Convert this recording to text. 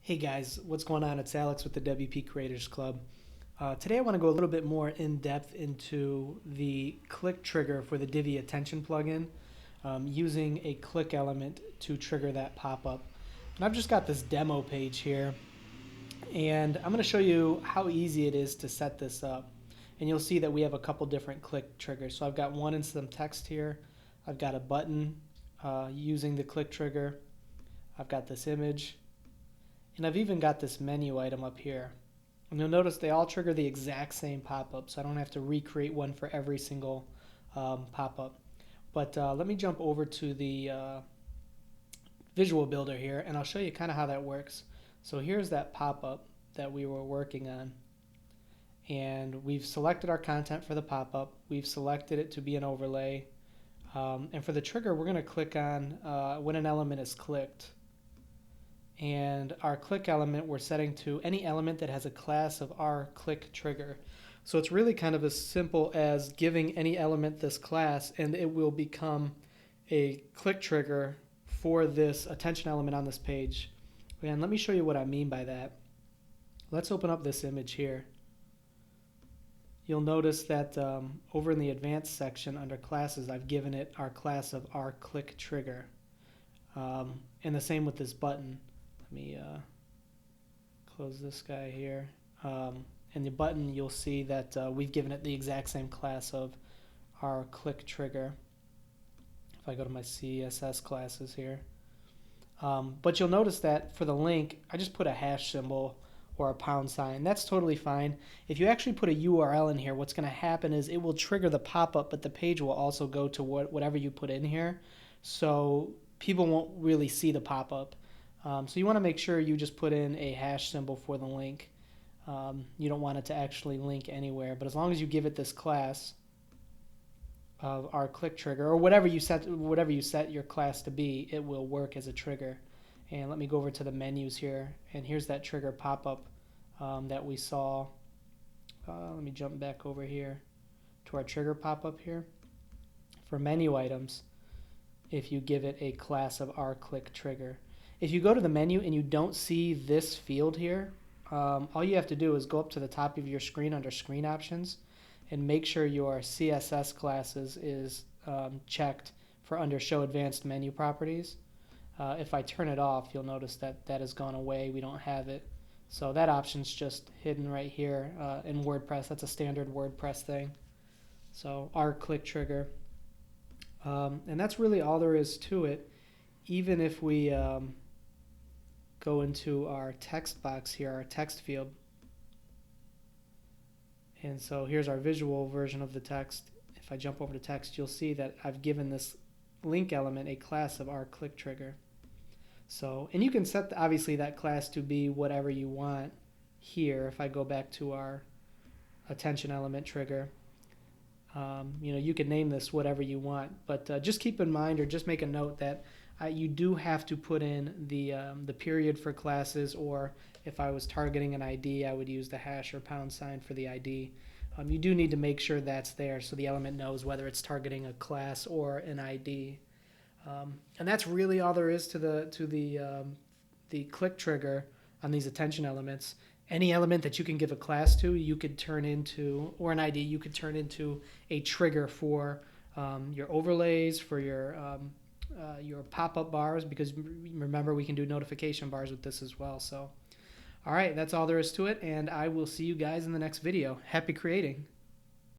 Hey guys, what's going on? It's Alex with the WP Creators Club. Today I want to go a little bit more in depth into the click trigger for the Divi Attention plugin, using a click element to trigger that pop-up. And I've just got this demo page here, and I'm going to show you how easy it is to set this up. And you'll see that we have a couple different click triggers. So I've got one in some text here. I've got a button using the click trigger. I've got this image. And I've even got this menu item up here. And you'll notice they all trigger the exact same pop-up, so I don't have to recreate one for every single pop-up. But let me jump over to the visual builder here, and I'll show you kind of how that works. So here's that pop-up that we were working on. And we've selected our content for the pop-up. We've selected it to be an overlay. And for the trigger, we're going to click on when an element is clicked. And our click element we're setting to any element that has a class of our click trigger. So it's really kind of as simple as giving any element this class, and it will become a click trigger for this attention element on this page. And let me show you what I mean by that. Let's open up this image here. You'll notice that over in the advanced section under classes, I've given it our class of our click trigger. And the same with this button. Let me close this guy here. And the button, you'll see that we've given it the exact same class of our click trigger. If I go to my CSS classes here. But you'll notice that for the link, I just put a hash symbol or a pound sign. That's totally fine. If you actually put a URL in here, what's going to happen is it will trigger the pop-up, but the page will also go to whatever you put in here. So people won't really see the pop-up. So you want to make sure you just put in a hash symbol for the link. You don't want it to actually link anywhere, but as long as you give it this class of our click trigger, or whatever you set your class to be, it will work as a trigger. And let me go over to the menus here, and here's that trigger pop-up that we saw. Let me jump back over here to our trigger pop-up here. For menu items, if you give it a class of our click trigger. If you go to the menu and you don't see this field here, all you have to do is go up to the top of your screen under Screen Options and make sure your CSS classes is checked for under Show Advanced Menu Properties. If I turn it off, you'll notice that that has gone away. We don't have it. So that option's just hidden right here in WordPress. That's a standard WordPress thing. So our click trigger. And that's really all there is to it. Even if we go into our text box here, our text field. And so here's our visual version of the text. If I jump over to text, you'll see that I've given this link element a class of our click trigger. So, and you can set obviously that class to be whatever you want here. If I go back to our attention element trigger, you can name this whatever you want, but just keep in mind, or just make a note that you do have to put in the period for classes, or if I was targeting an ID, I would use the hash or pound sign for the ID. You do need to make sure that's there so the element knows whether it's targeting a class or an ID. And that's really all there is to the click trigger on these attention elements. Any element that you can give a class to, you could turn into, or an ID, you could turn into a trigger for your overlays, for your pop-up bars, because remember, we can do notification bars with this as well. So, all right, that's all there is to it, and I will see you guys in the next video. Happy creating.